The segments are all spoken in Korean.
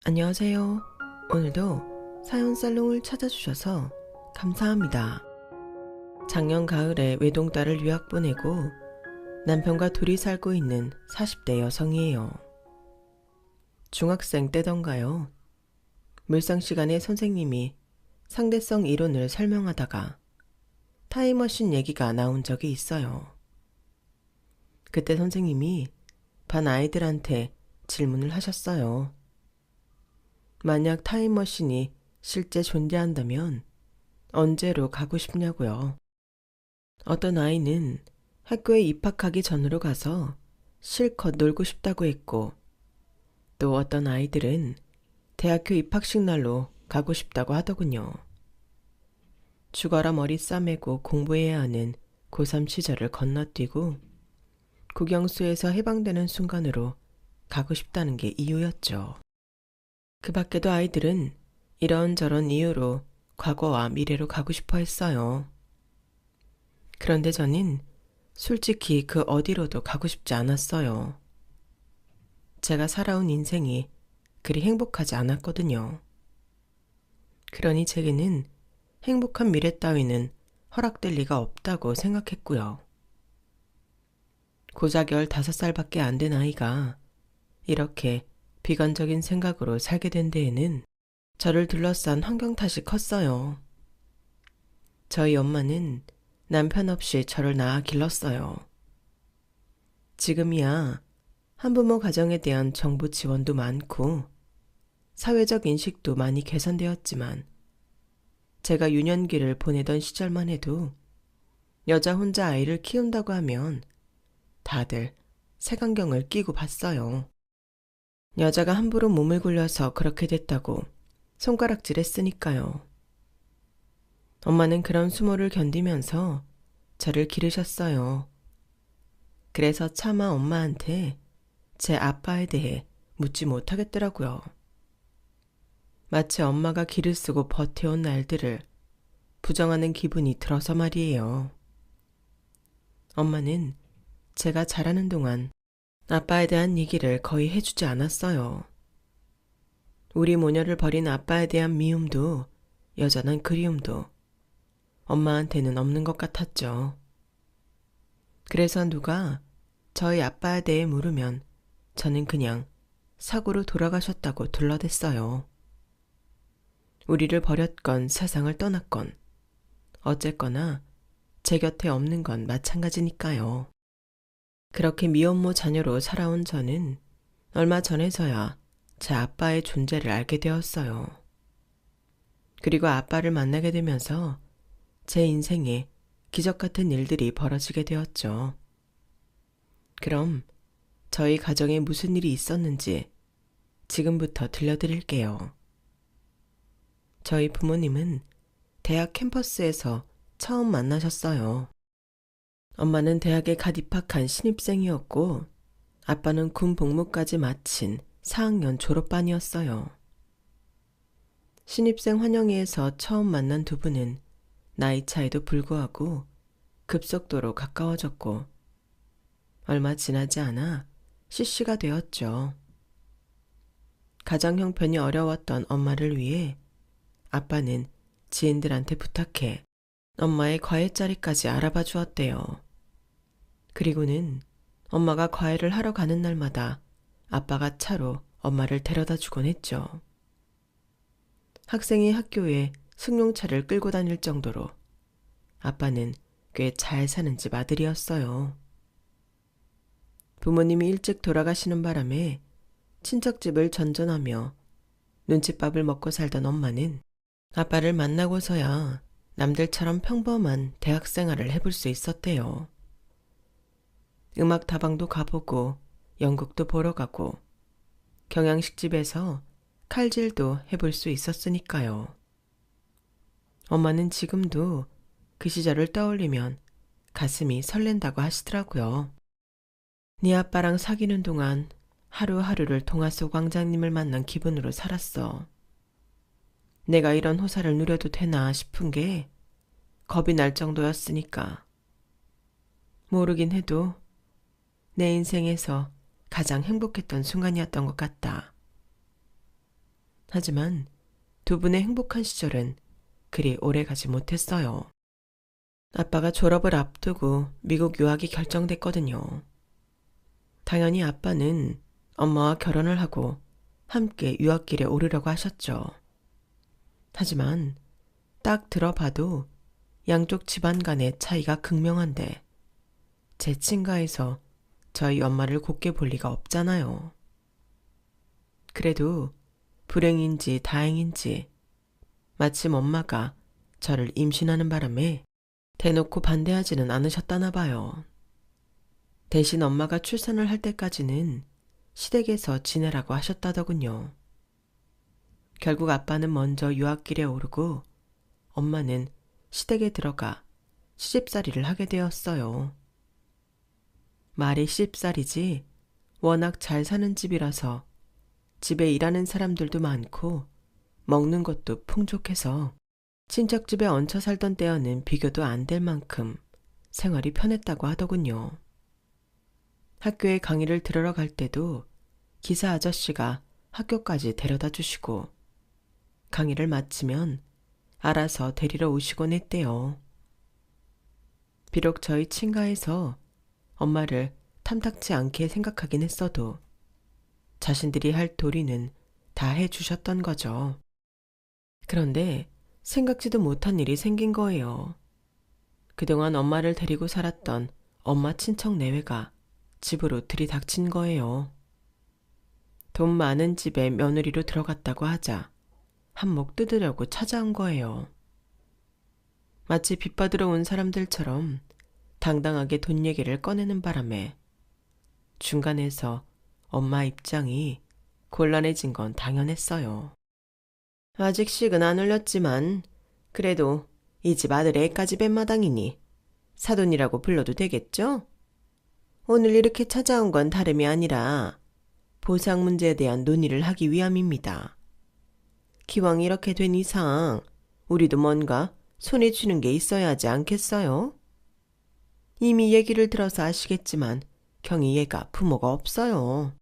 안녕하세요. 오늘도 사연 살롱을 찾아주셔서 감사합니다. 작년 가을에 외동딸을 유학 보내고 남편과 둘이 살고 있는 40대 여성이에요. 중학생 때던가요. 물상 시간에 선생님이 상대성 이론을 설명하다가 타임머신 얘기가 나온 적이 있어요. 그때 선생님이 반 아이들한테 질문을 하셨어요. 만약 타임머신이 실제 존재한다면 언제로 가고 싶냐고요. 어떤 아이는 학교에 입학하기 전으로 가서 실컷 놀고 싶다고 했고, 또 어떤 아이들은 대학교 입학식 날로 가고 싶다고 하더군요. 죽어라 머리 싸매고 공부해야 하는 고3 시절을 건너뛰고 국영수에서 해방되는 순간으로 가고 싶다는 게 이유였죠. 그 밖에도 아이들은 이런저런 이유로 과거와 미래로 가고 싶어 했어요. 그런데 저는 솔직히 그 어디로도 가고 싶지 않았어요. 제가 살아온 인생이 그리 행복하지 않았거든요. 그러니 제게는 행복한 미래 따위는 허락될 리가 없다고 생각했고요. 고작 15살밖에 안 된 아이가 이렇게 비관적인 생각으로 살게 된 데에는 저를 둘러싼 환경 탓이 컸어요. 저희 엄마는 남편 없이 저를 낳아 길렀어요. 지금이야 한부모 가정에 대한 정부 지원도 많고 사회적 인식도 많이 개선되었지만 제가 유년기를 보내던 시절만 해도 여자 혼자 아이를 키운다고 하면 다들 색안경을 끼고 봤어요. 여자가 함부로 몸을 굴려서 그렇게 됐다고 손가락질했으니까요. 엄마는 그런 수모를 견디면서 저를 기르셨어요. 그래서 차마 엄마한테 제 아빠에 대해 묻지 못하겠더라고요. 마치 엄마가 기를 쓰고 버텨온 날들을 부정하는 기분이 들어서 말이에요. 엄마는 제가 자라는 동안 아빠에 대한 얘기를 거의 해주지 않았어요. 우리 모녀를 버린 아빠에 대한 미움도 여전한 그리움도 엄마한테는 없는 것 같았죠. 그래서 누가 저희 아빠에 대해 물으면 저는 그냥 사고로 돌아가셨다고 둘러댔어요. 우리를 버렸건 세상을 떠났건 어쨌거나 제 곁에 없는 건 마찬가지니까요. 그렇게 미혼모 자녀로 살아온 저는 얼마 전에서야 제 아빠의 존재를 알게 되었어요. 그리고 아빠를 만나게 되면서 제 인생에 기적 같은 일들이 벌어지게 되었죠. 그럼 저희 가정에 무슨 일이 있었는지 지금부터 들려드릴게요. 저희 부모님은 대학 캠퍼스에서 처음 만나셨어요. 엄마는 대학에 갓 입학한 신입생이었고 아빠는 군 복무까지 마친 4학년 졸업반이었어요. 신입생 환영회에서 처음 만난 두 분은 나이 차이도 불구하고 급속도로 가까워졌고 얼마 지나지 않아 CC가 되었죠. 가정 형편이 어려웠던 엄마를 위해 아빠는 지인들한테 부탁해 엄마의 과외 자리까지 알아봐 주었대요. 그리고는 엄마가 과외를 하러 가는 날마다 아빠가 차로 엄마를 데려다 주곤 했죠. 학생이 학교에 승용차를 끌고 다닐 정도로 아빠는 꽤 잘 사는 집 아들이었어요. 부모님이 일찍 돌아가시는 바람에 친척집을 전전하며 눈칫밥을 먹고 살던 엄마는 아빠를 만나고서야 남들처럼 평범한 대학 생활을 해볼 수 있었대요. 음악 다방도 가보고 연극도 보러 가고 경양식집에서 칼질도 해볼 수 있었으니까요. 엄마는 지금도 그 시절을 떠올리면 가슴이 설렌다고 하시더라고요. 네 아빠랑 사귀는 동안 하루하루를 동화 속 왕자님을 만난 기분으로 살았어. 내가 이런 호사를 누려도 되나 싶은 게 겁이 날 정도였으니까. 모르긴 해도 내 인생에서 가장 행복했던 순간이었던 것 같다. 하지만 두 분의 행복한 시절은 그리 오래 가지 못했어요. 아빠가 졸업을 앞두고 미국 유학이 결정됐거든요. 당연히 아빠는 엄마와 결혼을 하고 함께 유학길에 오르려고 하셨죠. 하지만 딱 들어봐도 양쪽 집안 간의 차이가 극명한데 제 친가에서 저희 엄마를 곱게 볼 리가 없잖아요. 그래도 불행인지 다행인지 마침 엄마가 저를 임신하는 바람에 대놓고 반대하지는 않으셨다나 봐요. 대신 엄마가 출산을 할 때까지는 시댁에서 지내라고 하셨다더군요. 결국 아빠는 먼저 유학길에 오르고 엄마는 시댁에 들어가 시집살이를 하게 되었어요. 말이 시집살이지 워낙 잘 사는 집이라서 집에 일하는 사람들도 많고 먹는 것도 풍족해서 친척집에 얹혀 살던 때와는 비교도 안 될 만큼 생활이 편했다고 하더군요. 학교에 강의를 들으러 갈 때도 기사 아저씨가 학교까지 데려다 주시고 강의를 마치면 알아서 데리러 오시곤 했대요. 비록 저희 친가에서 엄마를 탐탁치 않게 생각하긴 했어도 자신들이 할 도리는 다 해주셨던 거죠. 그런데 생각지도 못한 일이 생긴 거예요. 그동안 엄마를 데리고 살았던 엄마 친척 내외가 집으로 들이닥친 거예요. 돈 많은 집에 며느리로 들어갔다고 하자 한몫 뜯으려고 찾아온 거예요. 마치 빚받으러 온 사람들처럼 당당하게 돈 얘기를 꺼내는 바람에 중간에서 엄마 입장이 곤란해진 건 당연했어요. 아직 식은 안 올렸지만 그래도 이 집 아들 애까지 뵌 마당이니 사돈이라고 불러도 되겠죠? 오늘 이렇게 찾아온 건 다름이 아니라 보상 문제에 대한 논의를 하기 위함입니다. 기왕 이렇게 된 이상 우리도 뭔가 손에 쥐는 게 있어야 하지 않겠어요? 이미 얘기를 들어서 아시겠지만 경이 얘가 부모가 없어요.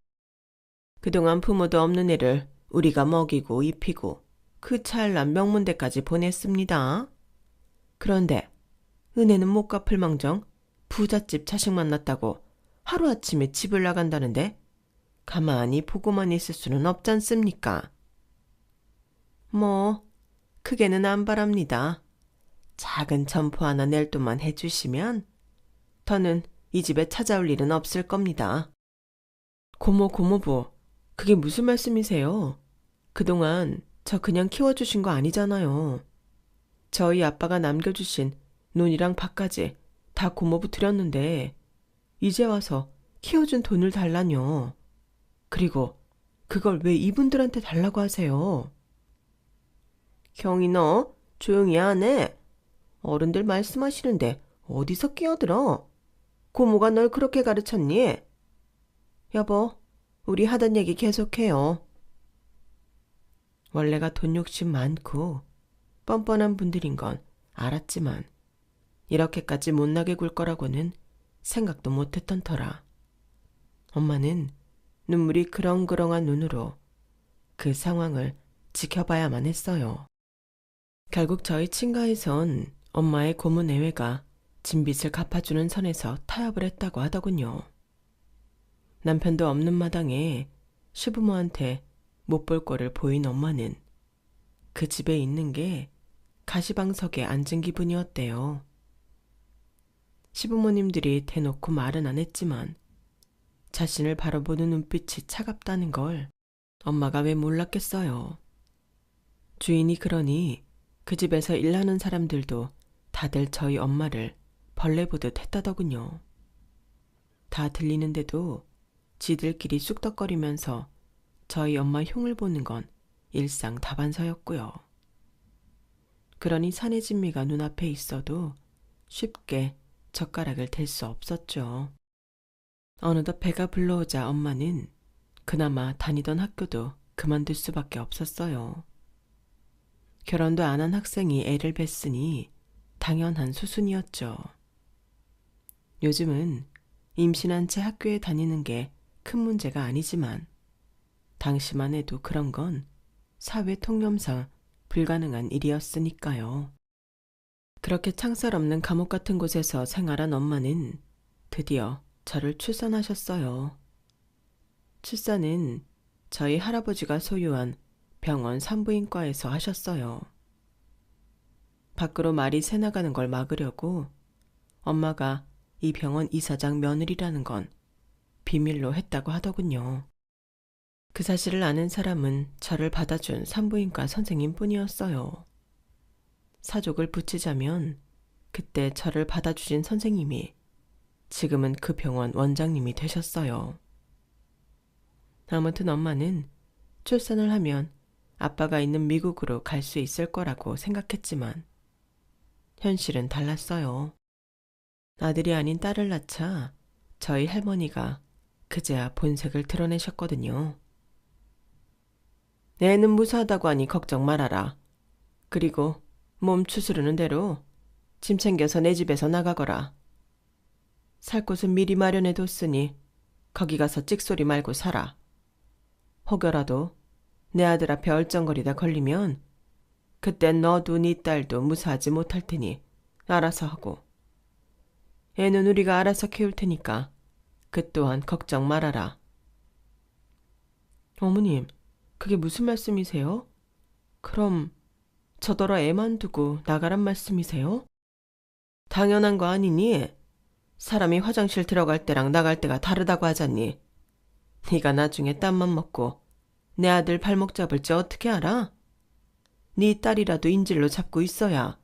그동안 부모도 없는 애를 우리가 먹이고 입히고 그 찰난 명문대까지 보냈습니다. 그런데 은혜는 못 갚을 망정 부잣집 자식 만났다고 하루아침에 집을 나간다는데 가만히 보고만 있을 수는 없잖습니까? 뭐 크게는 안 바랍니다. 작은 점포 하나 낼 돈만 해주시면 더는 이 집에 찾아올 일은 없을 겁니다. 고모부, 그게 무슨 말씀이세요? 그동안 저 그냥 키워주신 거 아니잖아요. 저희 아빠가 남겨주신 논이랑 밭까지 다 고모부 드렸는데 이제 와서 키워준 돈을 달라뇨. 그리고 그걸 왜 이분들한테 달라고 하세요? 형이 너 조용히 안 해. 어른들 말씀하시는데 어디서 끼어들어? 고모가 널 그렇게 가르쳤니? 여보, 우리 하던 얘기 계속해요. 원래가 돈 욕심 많고 뻔뻔한 분들인 건 알았지만 이렇게까지 못나게 굴 거라고는 생각도 못했던 터라. 엄마는 눈물이 그렁그렁한 눈으로 그 상황을 지켜봐야만 했어요. 결국 저희 친가에선 엄마의 고모 내외가 진빚을 갚아주는 선에서 타협을 했다고 하더군요. 남편도 없는 마당에 시부모한테 못 볼 꼴을 보인 엄마는 그 집에 있는 게 가시방석에 앉은 기분이었대요. 시부모님들이 대놓고 말은 안 했지만 자신을 바라보는 눈빛이 차갑다는 걸 엄마가 왜 몰랐겠어요. 주인이 그러니 그 집에서 일하는 사람들도 다들 저희 엄마를 벌레 보듯 했다더군요. 다 들리는데도 지들끼리 쑥덕거리면서 저희 엄마 흉을 보는 건 일상다반사였고요. 그러니 사내 진미가 눈앞에 있어도 쉽게 젓가락을 댈 수 없었죠. 어느덧 배가 불러오자 엄마는 그나마 다니던 학교도 그만둘 수밖에 없었어요. 결혼도 안 한 학생이 애를 뱄으니 당연한 수순이었죠. 요즘은 임신한 채 학교에 다니는 게 큰 문제가 아니지만 당시만 해도 그런 건 사회 통념상 불가능한 일이었으니까요. 그렇게 창살 없는 감옥 같은 곳에서 생활한 엄마는 드디어 저를 출산하셨어요. 출산은 저희 할아버지가 소유한 병원 산부인과에서 하셨어요. 밖으로 말이 새나가는 걸 막으려고 엄마가 이 병원 이사장 며느리라는 건 비밀로 했다고 하더군요. 그 사실을 아는 사람은 저를 받아준 산부인과 선생님뿐이었어요. 사족을 붙이자면 그때 저를 받아주신 선생님이 지금은 그 병원 원장님이 되셨어요. 아무튼 엄마는 출산을 하면 아빠가 있는 미국으로 갈 수 있을 거라고 생각했지만 현실은 달랐어요. 아들이 아닌 딸을 낳자 저희 할머니가 그제야 본색을 드러내셨거든요. 애는 무사하다고 하니 걱정 말아라. 그리고 몸 추스르는 대로 짐 챙겨서 내 집에서 나가거라. 살 곳은 미리 마련해뒀으니 거기 가서 찍소리 말고 살아. 혹여라도 내 아들 앞에 얼쩡거리다 걸리면 그땐 너도 네 딸도 무사하지 못할 테니 알아서 하고. 애는 우리가 알아서 키울 테니까 그 또한 걱정 말아라. 어머님, 그게 무슨 말씀이세요? 그럼 저더러 애만 두고 나가란 말씀이세요? 당연한 거 아니니? 사람이 화장실 들어갈 때랑 나갈 때가 다르다고 하잖니. 네가 나중에 땀만 먹고 내 아들 발목 잡을지 어떻게 알아? 네 딸이라도 인질로 잡고 있어야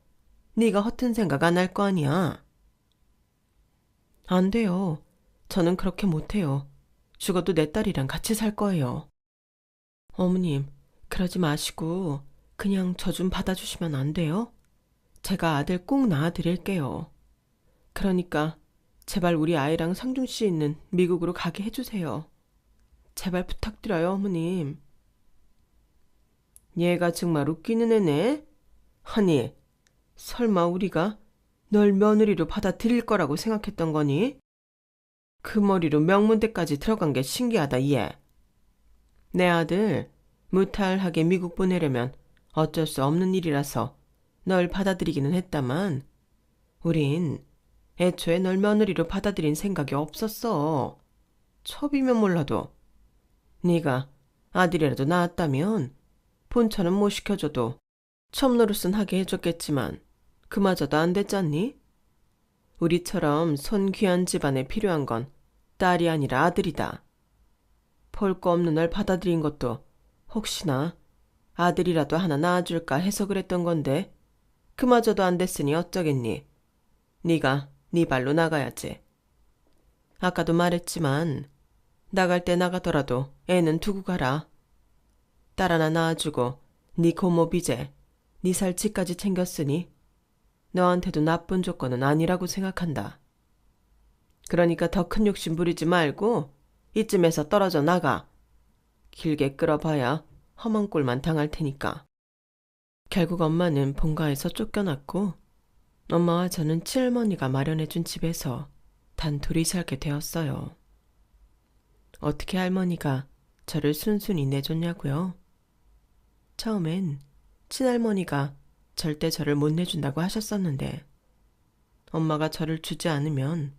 네가 허튼 생각 안 할 거 아니야. 안 돼요. 저는 그렇게 못해요. 죽어도 내 딸이랑 같이 살 거예요. 어머님, 그러지 마시고 그냥 저 좀 받아주시면 안 돼요? 제가 아들 꼭 낳아드릴게요. 그러니까 제발 우리 아이랑 상중 씨 있는 미국으로 가게 해주세요. 제발 부탁드려요, 어머님. 얘가 정말 웃기는 애네? 아니, 설마 우리가 널 며느리로 받아들일 거라고 생각했던 거니? 그 머리로 명문대까지 들어간 게 신기하다, 얘. 내 아들 무탈하게 미국 보내려면 어쩔 수 없는 일이라서 널 받아들이기는 했다만 우린 애초에 널 며느리로 받아들인 생각이 없었어. 첩이면 몰라도 네가 아들이라도 낳았다면 본처는 못 시켜줘도 첩노릇은 하게 해줬겠지만 그마저도 안 됐잖니? 우리처럼 손 귀한 집안에 필요한 건 딸이 아니라 아들이다. 볼 거 없는 널 받아들인 것도 혹시나 아들이라도 하나 낳아줄까 해서 그랬던 건데 그마저도 안 됐으니 어쩌겠니? 네가 네 발로 나가야지. 아까도 말했지만 나갈 때 나가더라도 애는 두고 가라. 딸 하나 낳아주고 네 고모 비제, 네 살 집까지 챙겼으니 너한테도 나쁜 조건은 아니라고 생각한다. 그러니까 더 큰 욕심 부리지 말고 이쯤에서 떨어져 나가. 길게 끌어봐야 험한 꼴만 당할 테니까. 결국 엄마는 본가에서 쫓겨났고 엄마와 저는 친할머니가 마련해준 집에서 단 둘이 살게 되었어요. 어떻게 할머니가 저를 순순히 내줬냐고요? 처음엔 친할머니가 절대 저를 못 내준다고 하셨었는데 엄마가 저를 주지 않으면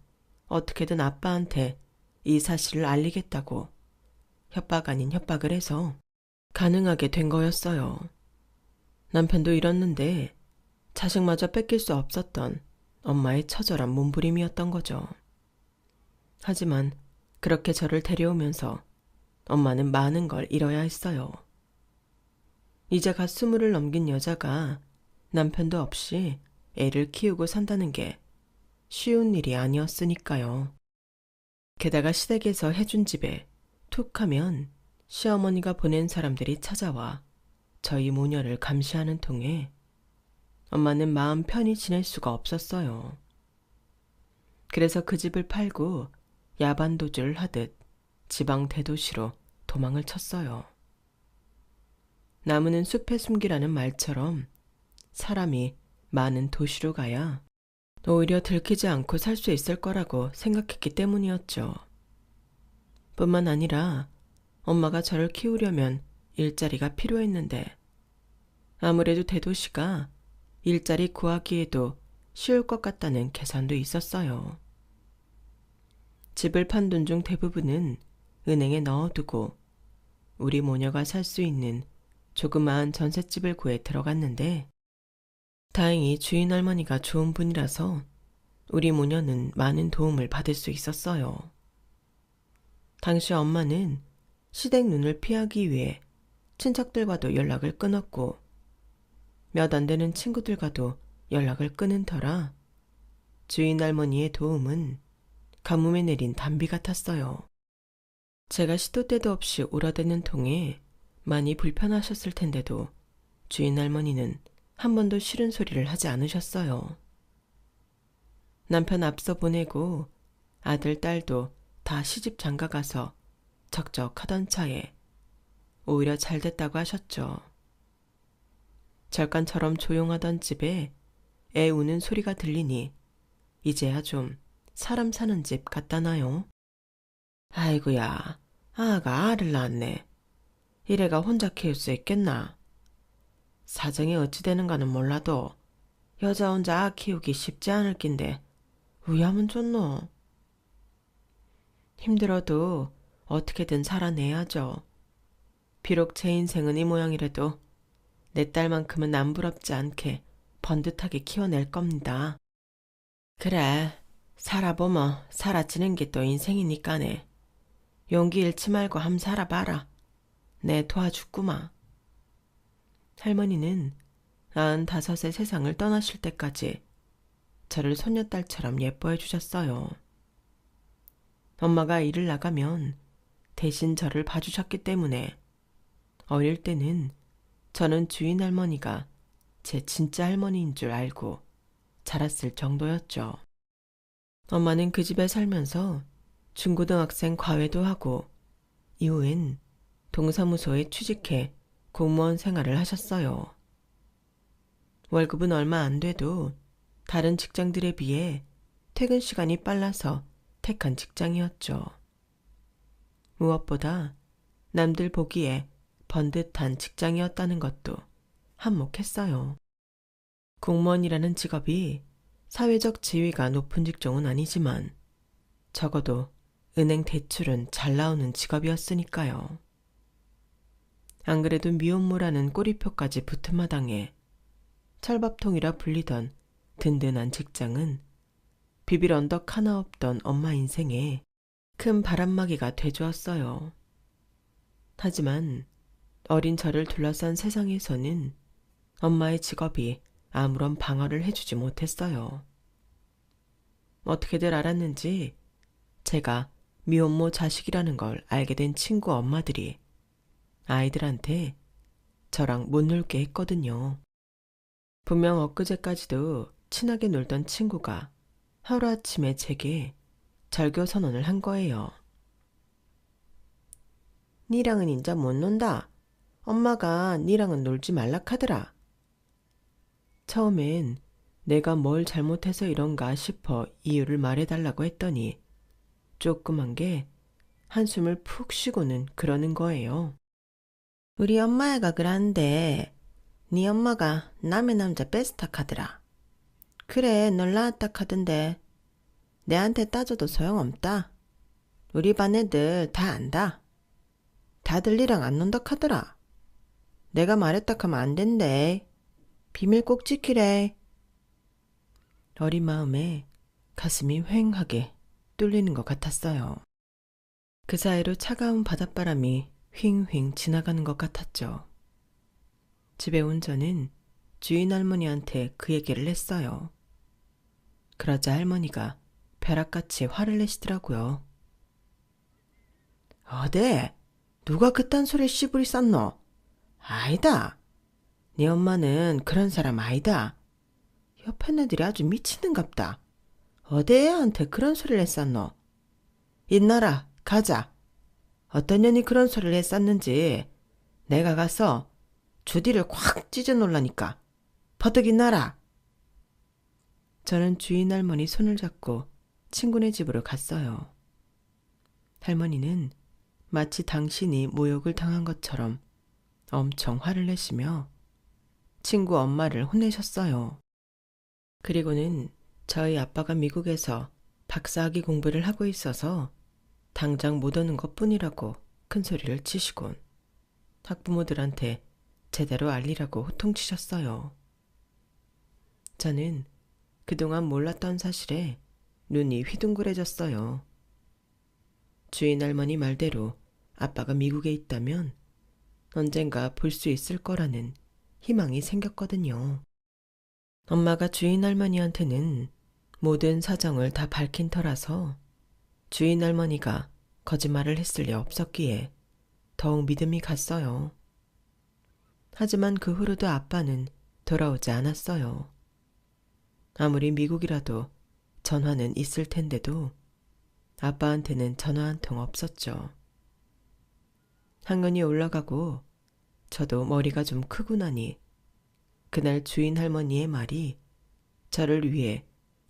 어떻게든 아빠한테 이 사실을 알리겠다고 협박 아닌 협박을 해서 가능하게 된 거였어요. 남편도 잃었는데 자식마저 뺏길 수 없었던 엄마의 처절한 몸부림이었던 거죠. 하지만 그렇게 저를 데려오면서 엄마는 많은 걸 잃어야 했어요. 이제 갓 20을 넘긴 여자가 남편도 없이 애를 키우고 산다는 게 쉬운 일이 아니었으니까요. 게다가 시댁에서 해준 집에 툭 하면 시어머니가 보낸 사람들이 찾아와 저희 모녀를 감시하는 통에 엄마는 마음 편히 지낼 수가 없었어요. 그래서 그 집을 팔고 야반도주를 하듯 지방 대도시로 도망을 쳤어요. 나무는 숲에 숨기라는 말처럼 사람이 많은 도시로 가야 오히려 들키지 않고 살 수 있을 거라고 생각했기 때문이었죠. 뿐만 아니라 엄마가 저를 키우려면 일자리가 필요했는데 아무래도 대도시가 일자리 구하기에도 쉬울 것 같다는 계산도 있었어요. 집을 판 돈 중 대부분은 은행에 넣어두고 우리 모녀가 살 수 있는 조그마한 전셋집을 구해 들어갔는데 다행히 주인 할머니가 좋은 분이라서 우리 모녀는 많은 도움을 받을 수 있었어요. 당시 엄마는 시댁 눈을 피하기 위해 친척들과도 연락을 끊었고 몇 안 되는 친구들과도 연락을 끊은 터라 주인 할머니의 도움은 가뭄에 내린 단비 같았어요. 제가 시도 때도 없이 울어대는 통에 많이 불편하셨을 텐데도 주인 할머니는 한 번도 싫은 소리를 하지 않으셨어요. 남편 앞서 보내고 아들, 딸도 다 시집 장가가서 적적하던 차에 오히려 잘 됐다고 하셨죠. 절간처럼 조용하던 집에 애 우는 소리가 들리니 이제야 좀 사람 사는 집 같다나요? 아이고야, 아가 알을 낳았네. 이래가 혼자 키울 수 있겠나? 사정이 어찌 되는가는 몰라도 여자 혼자 아 키우기 쉽지 않을 낀데 우야면 좋노? 힘들어도 어떻게든 살아내야죠. 비록 제 인생은 이 모양이라도 내 딸만큼은 남부럽지 않게 번듯하게 키워낼 겁니다. 그래, 살아보면 살아지는 게 또 인생이니까네. 용기 잃지 말고 함 살아봐라. 내 도와줄구마. 할머니는 95세 세상을 떠나실 때까지 저를 손녀딸처럼 예뻐해 주셨어요. 엄마가 일을 나가면 대신 저를 봐주셨기 때문에 어릴 때는 저는 주인 할머니가 제 진짜 할머니인 줄 알고 자랐을 정도였죠. 엄마는 그 집에 살면서 중고등학생 과외도 하고 이후엔 동사무소에 취직해 공무원 생활을 하셨어요. 월급은 얼마 안 돼도 다른 직장들에 비해 퇴근 시간이 빨라서 택한 직장이었죠. 무엇보다 남들 보기에 번듯한 직장이었다는 것도 한몫했어요. 공무원이라는 직업이 사회적 지위가 높은 직종은 아니지만 적어도 은행 대출은 잘 나오는 직업이었으니까요. 안 그래도 미혼모라는 꼬리표까지 붙은 마당에 철밥통이라 불리던 든든한 직장은 비빌 언덕 하나 없던 엄마 인생에 큰 바람막이가 돼주었어요. 하지만 어린 저를 둘러싼 세상에서는 엄마의 직업이 아무런 방어를 해주지 못했어요. 어떻게들 알았는지 제가 미혼모 자식이라는 걸 알게 된 친구 엄마들이 아이들한테 저랑 못 놀게 했거든요. 분명 엊그제까지도 친하게 놀던 친구가 하루아침에 제게 절교 선언을 한 거예요. 니랑은 인자 못 논다. 엄마가 니랑은 놀지 말라 카더라. 처음엔 내가 뭘 잘못해서 이런가 싶어 이유를 말해달라고 했더니 조그만 게 한숨을 푹 쉬고는 그러는 거예요. 우리 엄마애가 그란데 니 엄마가 남의 남자 뺐스타 카더라. 그래 널 낳았다 카던데 내한테 따져도 소용없다. 우리 반 애들 다 안다. 다들 니랑 안 논다 카더라. 내가 말했다 하면 안 된대. 비밀 꼭 지키래. 어린 마음에 가슴이 휑하게 뚫리는 것 같았어요. 그 사이로 차가운 바닷바람이 휑휑 지나가는 것 같았죠. 집에 온 저는 주인 할머니한테 그 얘기를 했어요. 그러자 할머니가 벼락같이 화를 내시더라고요. 어데? 누가 그딴 소리 씨부리 쌌노? 아니다. 네 엄마는 그런 사람 아니다. 옆에 애들이 아주 미치는갑다. 어데 애한테 그런 소리를 했었노? 인나라 가자. 어떤 년이 그런 소리를 했었는지 내가 가서 주디를 콱 찢어 놓으라니까. 버득 인나라. 저는 주인 할머니 손을 잡고 친구네 집으로 갔어요. 할머니는 마치 당신이 모욕을 당한 것처럼 엄청 화를 내시며 친구 엄마를 혼내셨어요. 그리고는 저희 아빠가 미국에서 박사학위 공부를 하고 있어서 당장 못 오는 것뿐이라고 큰 소리를 치시곤 학부모들한테 제대로 알리라고 호통치셨어요. 저는 그동안 몰랐던 사실에 눈이 휘둥그레졌어요. 주인 할머니 말대로 아빠가 미국에 있다면 언젠가 볼 수 있을 거라는 희망이 생겼거든요. 엄마가 주인 할머니한테는 모든 사정을 다 밝힌 터라서 주인 할머니가 거짓말을 했을 리 없었기에 더욱 믿음이 갔어요. 하지만 그 후로도 아빠는 돌아오지 않았어요. 아무리 미국이라도 전화는 있을 텐데도 아빠한테는 전화 한 통 없었죠. 학년이 올라가고 저도 머리가 좀 크고 나니 그날 주인 할머니의 말이 저를 위해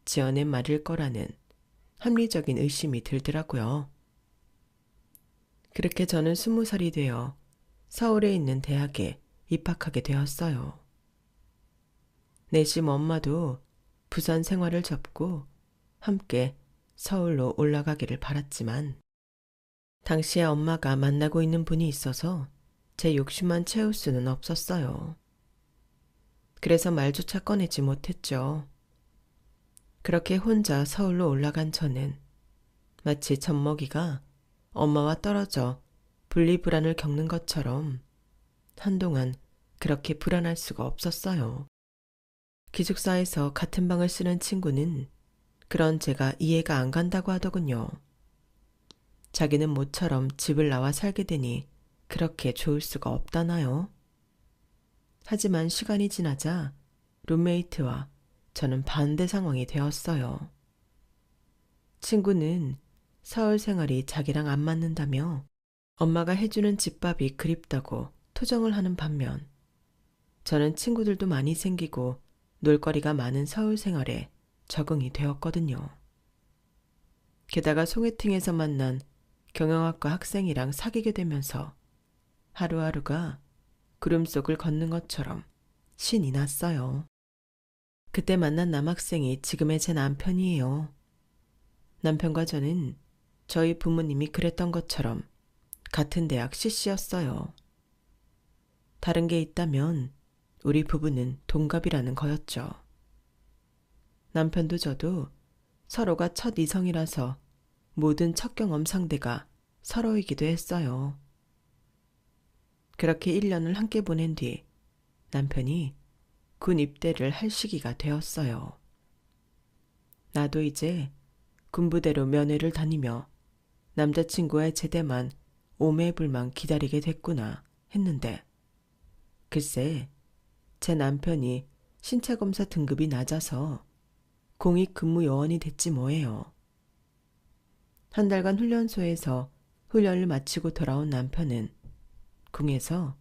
지어낸 말일 거라는 합리적인 의심이 들더라고요. 그렇게 저는 20살이 되어 서울에 있는 대학에 입학하게 되었어요. 내심 엄마도 부산 생활을 접고 함께 서울로 올라가기를 바랐지만 당시에 엄마가 만나고 있는 분이 있어서 제 욕심만 채울 수는 없었어요. 그래서 말조차 꺼내지 못했죠. 그렇게 혼자 서울로 올라간 저는 마치 젖먹이가 엄마와 떨어져 분리불안을 겪는 것처럼 한동안 그렇게 불안할 수가 없었어요. 기숙사에서 같은 방을 쓰는 친구는 그런 제가 이해가 안 간다고 하더군요. 자기는 모처럼 집을 나와 살게 되니 그렇게 좋을 수가 없다나요? 하지만 시간이 지나자 룸메이트와 저는 반대 상황이 되었어요. 친구는 서울 생활이 자기랑 안 맞는다며 엄마가 해주는 집밥이 그립다고 투정을 하는 반면 저는 친구들도 많이 생기고 놀거리가 많은 서울 생활에 적응이 되었거든요. 게다가 소개팅에서 만난 경영학과 학생이랑 사귀게 되면서 하루하루가 구름 속을 걷는 것처럼 신이 났어요. 그때 만난 남학생이 지금의 제 남편이에요. 남편과 저는 저희 부모님이 그랬던 것처럼 같은 대학 CC였어요. 다른 게 있다면 우리 부부는 동갑이라는 거였죠. 남편도 저도 서로가 첫 이성이라서 모든 첫 경험 상대가 서로이기도 했어요. 그렇게 1년을 함께 보낸 뒤 남편이 군 입대를 할 시기가 되었어요. 나도 이제 군부대로 면회를 다니며 남자친구의 제대만 오매불망 기다리게 됐구나 했는데 글쎄 제 남편이 신체검사 등급이 낮아서 공익근무요원이 됐지 뭐예요. 한 달간 훈련소에서 훈련을 마치고 돌아온 남편은 궁에서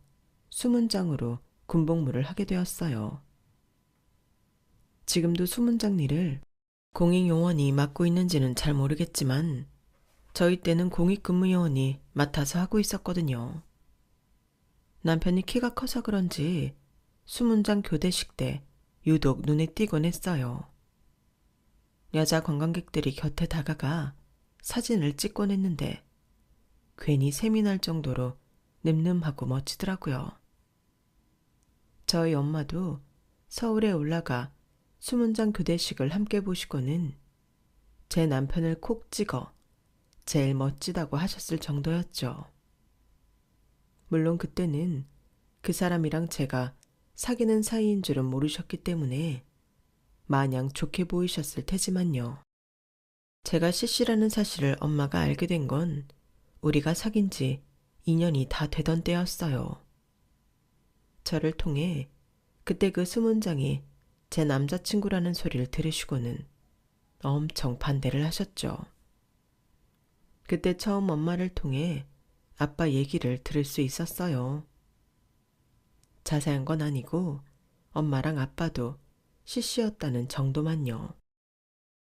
수문장으로 군복무를 하게 되었어요. 지금도 수문장 일을 공익요원이 맡고 있는지는 잘 모르겠지만 저희 때는 공익근무요원이 맡아서 하고 있었거든요. 남편이 키가 커서 그런지 수문장 교대식 때 유독 눈에 띄곤 했어요. 여자 관광객들이 곁에 다가가 사진을 찍곤 했는데 괜히 샘이 날 정도로 늠름하고 멋지더라고요. 저희 엄마도 서울에 올라가 수문장 교대식을 함께 보시고는 제 남편을 콕 찍어 제일 멋지다고 하셨을 정도였죠. 물론 그때는 그 사람이랑 제가 사귀는 사이인 줄은 모르셨기 때문에 마냥 좋게 보이셨을 테지만요. 제가 CC라는 사실을 엄마가 알게 된 건 우리가 사귄 지 2년이 다 되던 때였어요. 저를 통해 그때 그 수문장이 제 남자친구라는 소리를 들으시고는 엄청 반대를 하셨죠. 그때 처음 엄마를 통해 아빠 얘기를 들을 수 있었어요. 자세한 건 아니고 엄마랑 아빠도 CC였다는 정도만요.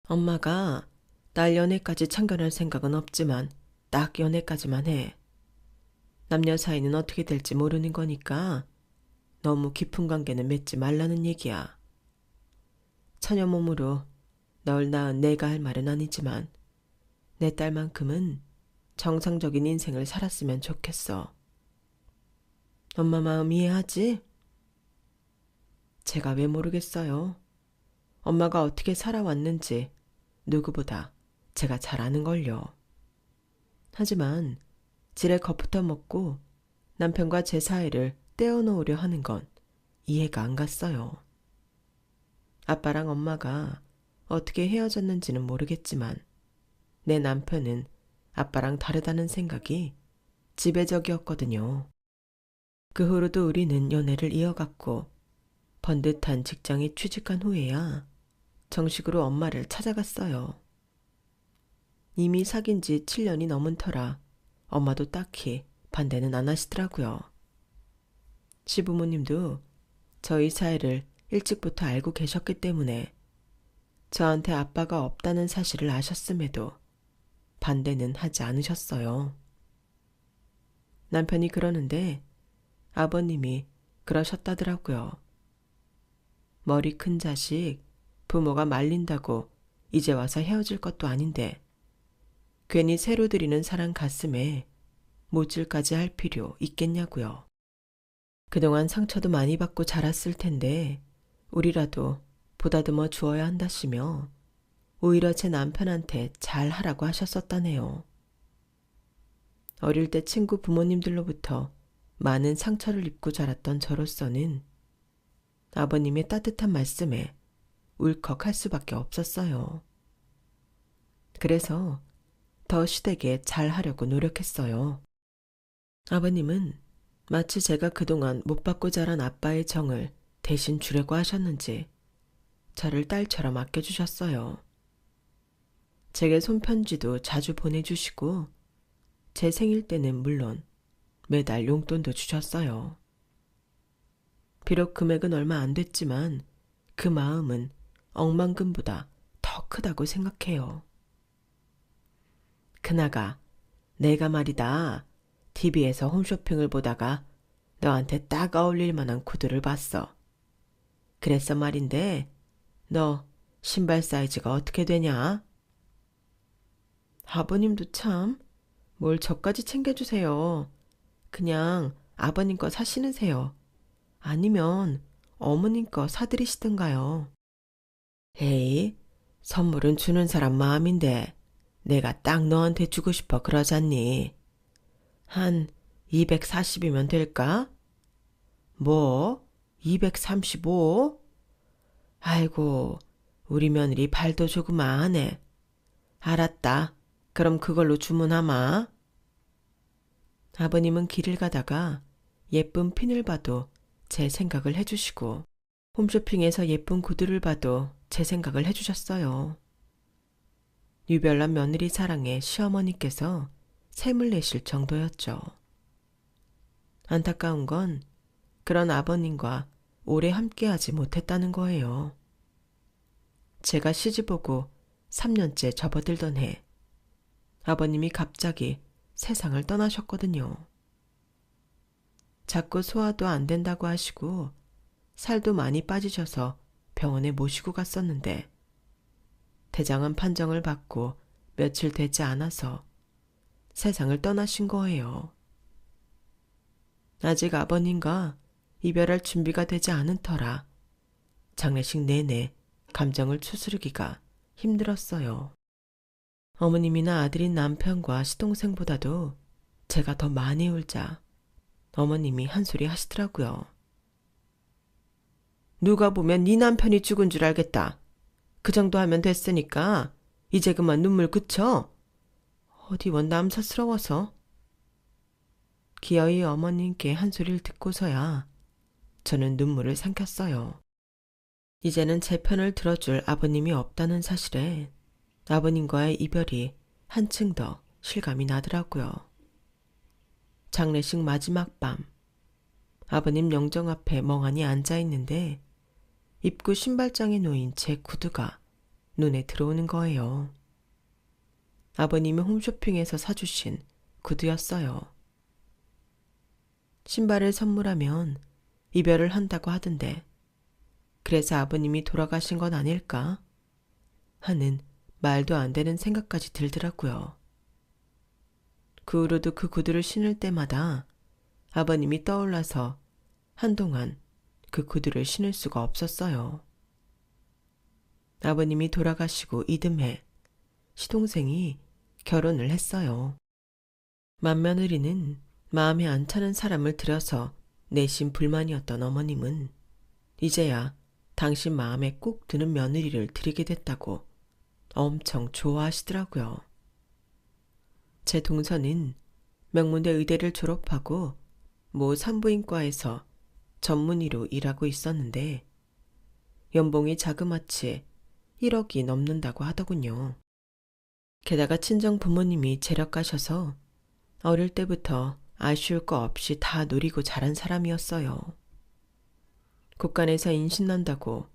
엄마가 날 연애까지 참견할 생각은 없지만 딱 연애까지만 해. 남녀 사이는 어떻게 될지 모르는 거니까 너무 깊은 관계는 맺지 말라는 얘기야. 처녀 몸으로 널 낳은 내가 할 말은 아니지만 내 딸만큼은 정상적인 인생을 살았으면 좋겠어. 엄마 마음 이해하지? 제가 왜 모르겠어요. 엄마가 어떻게 살아왔는지 누구보다 제가 잘 아는걸요. 하지만 지레 겁부터 먹고 남편과 제 사이를 떼어놓으려 하는 건 이해가 안 갔어요. 아빠랑 엄마가 어떻게 헤어졌는지는 모르겠지만 내 남편은 아빠랑 다르다는 생각이 지배적이었거든요. 그 후로도 우리는 연애를 이어갔고 번듯한 직장에 취직한 후에야 정식으로 엄마를 찾아갔어요. 이미 사귄 지 7년이 넘은 터라 엄마도 딱히 반대는 안 하시더라고요. 시부모님도 저희 사이를 일찍부터 알고 계셨기 때문에 저한테 아빠가 없다는 사실을 아셨음에도 반대는 하지 않으셨어요. 남편이 그러는데 아버님이 그러셨다더라고요. 머리 큰 자식, 부모가 말린다고 이제 와서 헤어질 것도 아닌데 괜히 새로 들이는 사랑 가슴에 못질까지 할 필요 있겠냐고요. 그동안 상처도 많이 받고 자랐을 텐데 우리라도 보다듬어 주어야 한다시며 오히려 제 남편한테 잘하라고 하셨었다네요. 어릴 때 친구 부모님들로부터 많은 상처를 입고 자랐던 저로서는 아버님의 따뜻한 말씀에 울컥할 수밖에 없었어요. 그래서 더 시댁에 잘하려고 노력했어요. 아버님은 마치 제가 그동안 못 받고 자란 아빠의 정을 대신 주려고 하셨는지 저를 딸처럼 아껴주셨어요. 제게 손편지도 자주 보내주시고 제 생일 때는 물론 매달 용돈도 주셨어요. 비록 금액은 얼마 안 됐지만 그 마음은 억만금보다 더 크다고 생각해요. 그나가 내가 말이다. TV에서 홈쇼핑을 보다가 너한테 딱 어울릴 만한 구두를 봤어. 그래서 말인데 너 신발 사이즈가 어떻게 되냐? 아버님도 참 뭘 저까지 챙겨주세요. 그냥 아버님 거 사시는세요. 아니면 어머님 거 사드리시든가요. 에이, 선물은 주는 사람 마음인데 내가 딱 너한테 주고 싶어 그러잖니. 한 240이면 될까? 뭐? 235? 아이고, 우리 며느리 발도 조금 안해. 알았다. 그럼 그걸로 주문하마. 아버님은 길을 가다가 예쁜 핀을 봐도 제 생각을 해주시고 홈쇼핑에서 예쁜 구두를 봐도 제 생각을 해주셨어요. 유별난 며느리 사랑에 시어머니께서 샘을 내실 정도였죠. 안타까운 건 그런 아버님과 오래 함께하지 못했다는 거예요. 제가 시집오고 3년째 접어들던 해 아버님이 갑자기 세상을 떠나셨거든요. 자꾸 소화도 안 된다고 하시고 살도 많이 빠지셔서 병원에 모시고 갔었는데 대장암 판정을 받고 며칠 되지 않아서 세상을 떠나신 거예요. 아직 아버님과 이별할 준비가 되지 않은 터라 장례식 내내 감정을 추스르기가 힘들었어요. 어머님이나 아들인 남편과 시동생보다도 제가 더 많이 울자 어머님이 한 소리 하시더라고요. 누가 보면 네 남편이 죽은 줄 알겠다. 그 정도 하면 됐으니까 이제 그만 눈물 그쳐. 어디 원 남사스러워서. 기어이 어머님께 한 소리를 듣고서야 저는 눈물을 삼켰어요. 이제는 제 편을 들어줄 아버님이 없다는 사실에 아버님과의 이별이 한층 더 실감이 나더라고요. 장례식 마지막 밤, 아버님 영정 앞에 멍하니 앉아있는데 입구 신발장에 놓인 제 구두가 눈에 들어오는 거예요. 아버님이 홈쇼핑에서 사주신 구두였어요. 신발을 선물하면 이별을 한다고 하던데 그래서 아버님이 돌아가신 건 아닐까 하는 말도 안 되는 생각까지 들더라고요. 그 후로도 그 구두를 신을 때마다 아버님이 떠올라서 한동안 그 구두를 신을 수가 없었어요. 아버님이 돌아가시고 이듬해 시동생이 결혼을 했어요. 맏며느리는 마음에 안 차는 사람을 들여서 내심 불만이었던 어머님은 이제야 당신 마음에 꼭 드는 며느리를 들이게 됐다고 엄청 좋아하시더라고요. 제 동서는 명문대 의대를 졸업하고 모 산부인과에서 전문의로 일하고 있었는데 연봉이 자그마치 1억이 넘는다고 하더군요. 게다가 친정 부모님이 재력가셔서 어릴 때부터 아쉬울 거 없이 다 누리고 자란 사람이었어요. 국간에서 임신난다고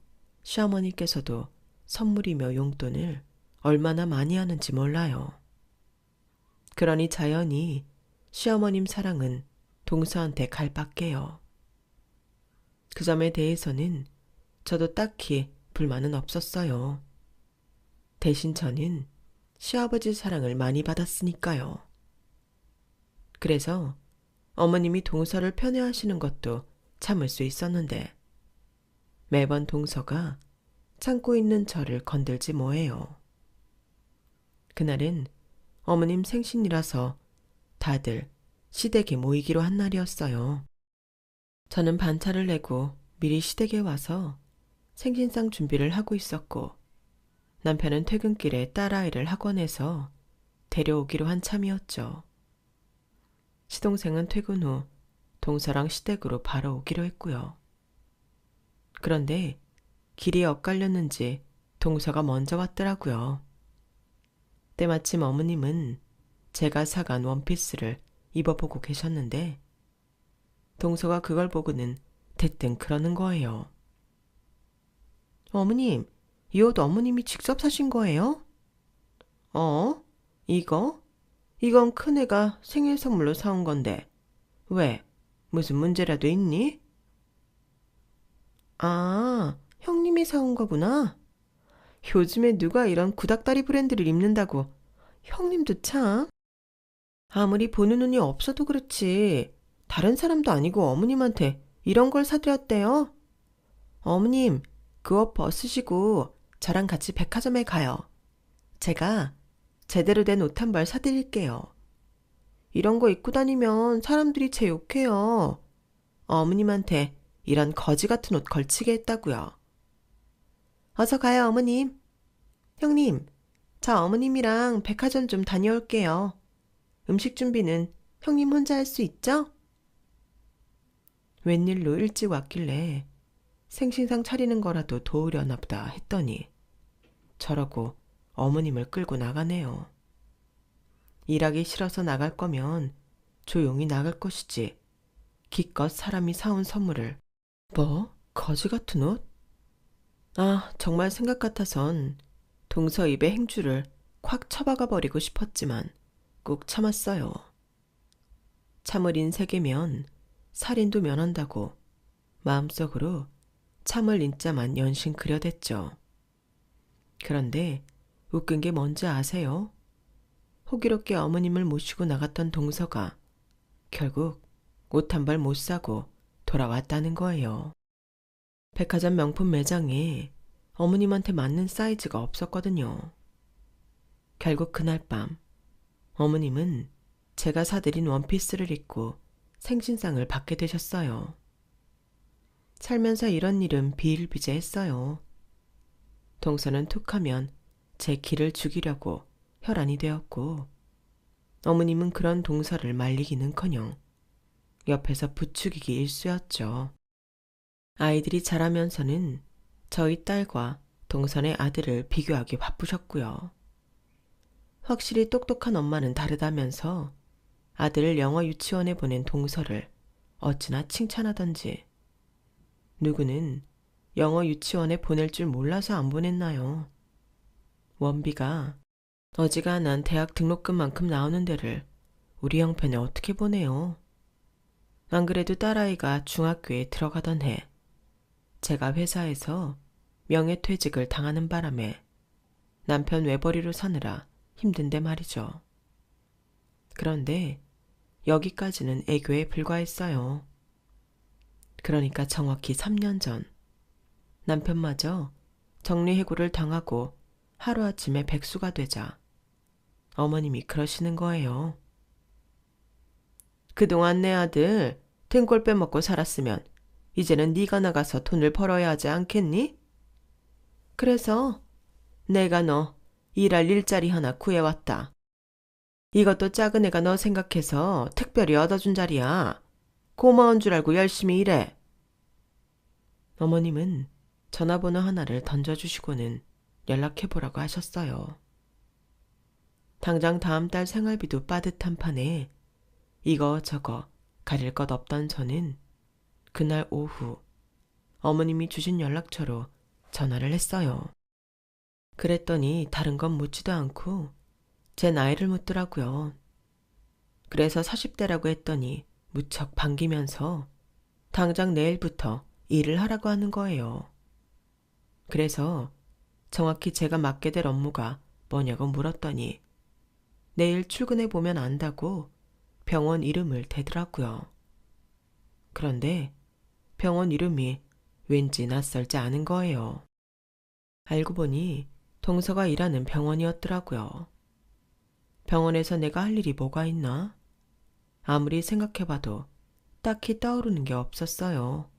시어머니께서도 선물이며 용돈을 얼마나 많이 하는지 몰라요. 그러니 자연히 시어머님 사랑은 동서한테 갈 밖에요. 그 점에 대해서는 저도 딱히 불만은 없었어요. 대신 저는 시아버지 사랑을 많이 받았으니까요. 그래서 어머님이 동서를 편애하시는 것도 참을 수 있었는데 매번 동서가 참고 있는 저를 건들지 뭐해요. 그날은 어머님 생신이라서 다들 시댁에 모이기로 한 날이었어요. 저는 반차를 내고 미리 시댁에 와서 생신상 준비를 하고 있었고 남편은 퇴근길에 딸아이를 학원에서 데려오기로 한 참이었죠. 시동생은 퇴근 후 동서랑 시댁으로 바로 오기로 했고요. 그런데 길이 엇갈렸는지 동서가 먼저 왔더라고요. 때마침 어머님은 제가 사간 원피스를 입어보고 계셨는데 동서가 그걸 보고는 대뜸 그러는 거예요. 어머님, 이 옷 어머님이 직접 사신 거예요? 이거? 이건 큰애가 생일 선물로 사온 건데 왜? 무슨 문제라도 있니? 아, 형님이 사온 거구나. 요즘에 누가 이런 구닥다리 브랜드를 입는다고. 형님도 참. 아무리 보는 눈이 없어도 그렇지. 다른 사람도 아니고 어머님한테 이런 걸 사드렸대요. 어머님, 그 옷 벗으시고 저랑 같이 백화점에 가요. 제가 제대로 된 옷 한 벌 사드릴게요. 이런 거 입고 다니면 사람들이 제 욕해요. 어머님한테 이런 거지 같은 옷 걸치게 했다고요. 어서 가요, 어머님. 형님, 저 어머님이랑 백화점 좀 다녀올게요. 음식 준비는 형님 혼자 할 수 있죠? 웬일로 일찍 왔길래 생신상 차리는 거라도 도우려나 보다 했더니 저러고 어머님을 끌고 나가네요. 일하기 싫어서 나갈 거면 조용히 나갈 것이지 기껏 사람이 사온 선물을 뭐? 거지 같은 옷? 아, 정말 생각 같아선 동서 입에 행주를 콱 쳐박아 버리고 싶었지만 꾹 참았어요. 참을 인색이면 살인도 면한다고 마음속으로 참을 인자만 연신 그려댔죠. 그런데 웃긴 게 뭔지 아세요? 호기롭게 어머님을 모시고 나갔던 동서가 결국 옷 한 벌 못 사고 돌아왔다는 거예요. 백화점 명품 매장에 어머님한테 맞는 사이즈가 없었거든요. 결국 그날 밤 어머님은 제가 사드린 원피스를 입고 생신상을 받게 되셨어요. 살면서 이런 일은 비일비재했어요. 동서는 툭하면 제 기를 죽이려고 혈안이 되었고 어머님은 그런 동서를 말리기는커녕 옆에서 부추기기 일쑤였죠. 아이들이 자라면서는 저희 딸과 동선의 아들을 비교하기 바쁘셨고요. 확실히 똑똑한 엄마는 다르다면서 아들을 영어 유치원에 보낸 동서를 어찌나 칭찬하던지 누구는 영어 유치원에 보낼 줄 몰라서 안 보냈나요? 원비가 어지간한 대학 등록금만큼 나오는 데를 우리 형편에 어떻게 보내요? 안 그래도 딸아이가 중학교에 들어가던 해 제가 회사에서 명예퇴직을 당하는 바람에 남편 외벌이로 사느라 힘든데 말이죠. 그런데 여기까지는 애교에 불과했어요. 그러니까 정확히 3년 전 남편마저 정리해고를 당하고 하루아침에 백수가 되자 어머님이 그러시는 거예요. 그동안 내 아들 등골 빼먹고 살았으면 이제는 네가 나가서 돈을 벌어야 하지 않겠니? 그래서 내가 너 일할 일자리 하나 구해왔다. 이것도 작은 애가 너 생각해서 특별히 얻어준 자리야. 고마운 줄 알고 열심히 일해. 어머님은 전화번호 하나를 던져주시고는 연락해보라고 하셨어요. 당장 다음 달 생활비도 빠듯한 판에 이거저거 가릴 것 없던 저는 그날 오후 어머님이 주신 연락처로 전화를 했어요. 그랬더니 다른 건 묻지도 않고 제 나이를 묻더라고요. 그래서 40대라고 했더니 무척 반기면서 당장 내일부터 일을 하라고 하는 거예요. 그래서 정확히 제가 맡게 될 업무가 뭐냐고 물었더니 내일 출근해 보면 안다고 병원 이름을 대더라고요. 그런데 병원 이름이 왠지 낯설지 않은 거예요. 알고 보니 동서가 일하는 병원이었더라고요. 병원에서 내가 할 일이 뭐가 있나? 아무리 생각해봐도 딱히 떠오르는 게 없었어요.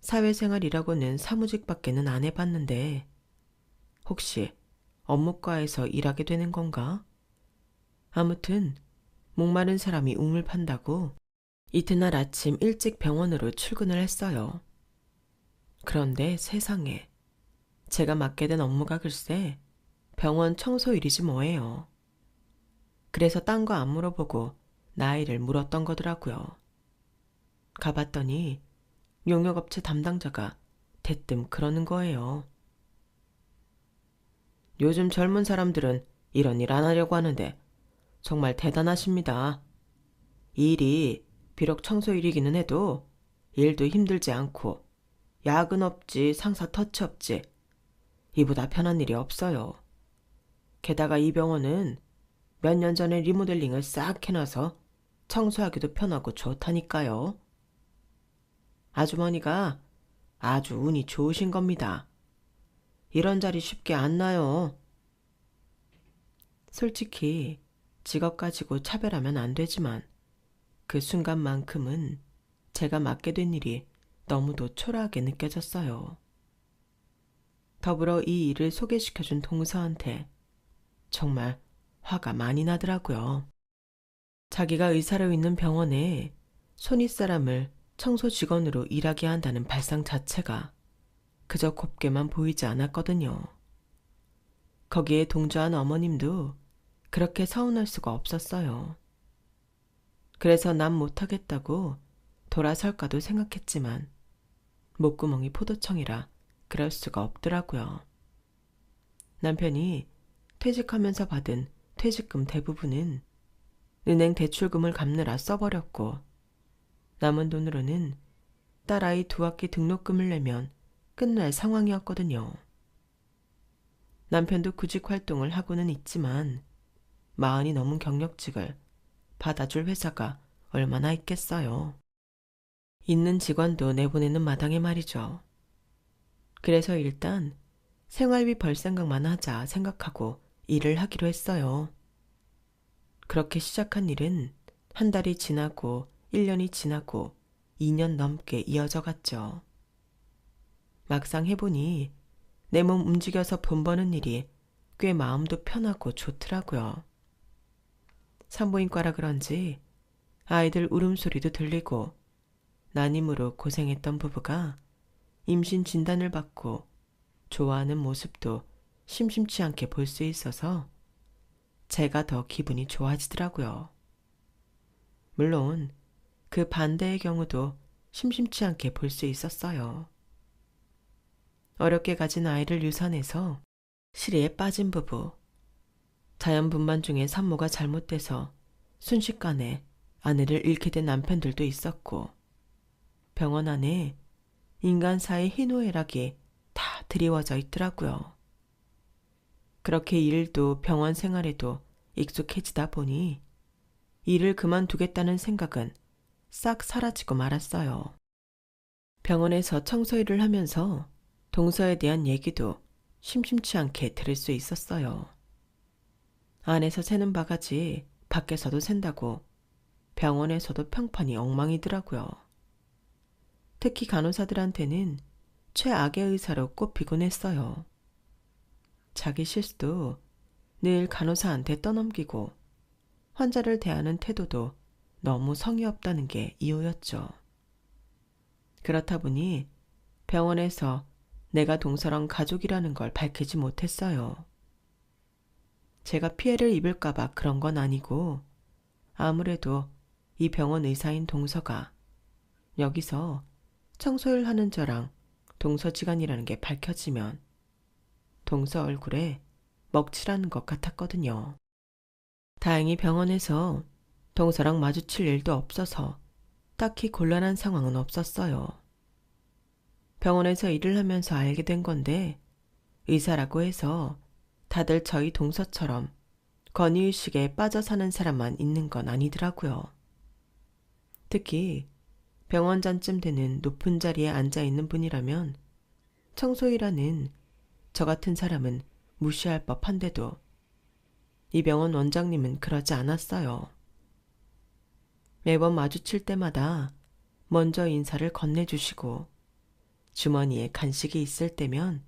사회생활이라고는 사무직밖에는 안 해봤는데 혹시 업무과에서 일하게 되는 건가? 아무튼 목마른 사람이 우물 판다고 이튿날 아침 일찍 병원으로 출근을 했어요. 그런데 세상에 제가 맡게 된 업무가 글쎄 병원 청소 일이지 뭐예요. 그래서 딴 거 안 물어보고 나이를 물었던 거더라고요. 가봤더니 용역업체 담당자가 대뜸 그러는 거예요. 요즘 젊은 사람들은 이런 일 안 하려고 하는데 정말 대단하십니다. 이 일이 비록 청소 일이기는 해도 일도 힘들지 않고 야근 없지 상사 터치 없지 이보다 편한 일이 없어요. 게다가 이 병원은 몇 년 전에 리모델링을 싹 해놔서 청소하기도 편하고 좋다니까요. 아주머니가 아주 운이 좋으신 겁니다. 이런 자리 쉽게 안 나요. 솔직히 직업 가지고 차별하면 안 되지만 그 순간만큼은 제가 맡게 된 일이 너무도 초라하게 느껴졌어요. 더불어 이 일을 소개시켜준 동서한테 정말 화가 많이 나더라고요. 자기가 의사로 있는 병원에 손윗사람을 청소 직원으로 일하게 한다는 발상 자체가 그저 곱게만 보이지 않았거든요. 거기에 동조한 어머님도 그렇게 서운할 수가 없었어요. 그래서 난 못하겠다고 돌아설까도 생각했지만 목구멍이 포도청이라 그럴 수가 없더라고요. 남편이 퇴직하면서 받은 퇴직금 대부분은 은행 대출금을 갚느라 써버렸고 남은 돈으로는 딸아이 2학기 등록금을 내면 끝날 상황이었거든요. 남편도 구직 활동을 하고는 있지만 40이 넘은 경력직을 받아줄 회사가 얼마나 있겠어요. 있는 직원도 내보내는 마당에 말이죠. 그래서 일단 생활비 벌 생각만 하자 생각하고 일을 하기로 했어요. 그렇게 시작한 일은 한 달이 지나고 1년이 지나고 2년 넘게 이어져 갔죠. 막상 해보니 내 몸 움직여서 돈 버는 일이 꽤 마음도 편하고 좋더라고요. 산부인과라 그런지 아이들 울음소리도 들리고 난임으로 고생했던 부부가 임신 진단을 받고 좋아하는 모습도 심심치 않게 볼 수 있어서 제가 더 기분이 좋아지더라고요. 물론 그 반대의 경우도 심심치 않게 볼 수 있었어요. 어렵게 가진 아이를 유산해서 실의에 빠진 부부, 자연분만 중에 산모가 잘못돼서 순식간에 아내를 잃게 된 남편들도 있었고 병원 안에 인간사의 희노애락이 다 드리워져 있더라고요. 그렇게 일도 병원 생활에도 익숙해지다 보니 일을 그만두겠다는 생각은 싹 사라지고 말았어요. 병원에서 청소 일을 하면서 동서에 대한 얘기도 심심치 않게 들을 수 있었어요. 안에서 새는 바가지 밖에서도 샌다고 병원에서도 평판이 엉망이더라고요. 특히 간호사들한테는 최악의 의사로 꼽히곤 했어요. 자기 실수도 늘 간호사한테 떠넘기고 환자를 대하는 태도도 너무 성의 없다는 게 이유였죠. 그렇다 보니 병원에서 내가 동서랑 가족이라는 걸 밝히지 못했어요. 제가 피해를 입을까봐 그런 건 아니고 아무래도 이 병원 의사인 동서가 여기서 청소일 하는 저랑 동서지간이라는 게 밝혀지면 동서 얼굴에 먹칠하는 것 같았거든요. 다행히 병원에서 동서랑 마주칠 일도 없어서 딱히 곤란한 상황은 없었어요. 병원에서 일을 하면서 알게 된 건데 의사라고 해서 다들 저희 동서처럼 권위의식에 빠져 사는 사람만 있는 건 아니더라고요. 특히 병원장쯤 되는 높은 자리에 앉아있는 분이라면 청소이라는 저 같은 사람은 무시할 법한데도 이 병원 원장님은 그러지 않았어요. 매번 마주칠 때마다 먼저 인사를 건네주시고 주머니에 간식이 있을 때면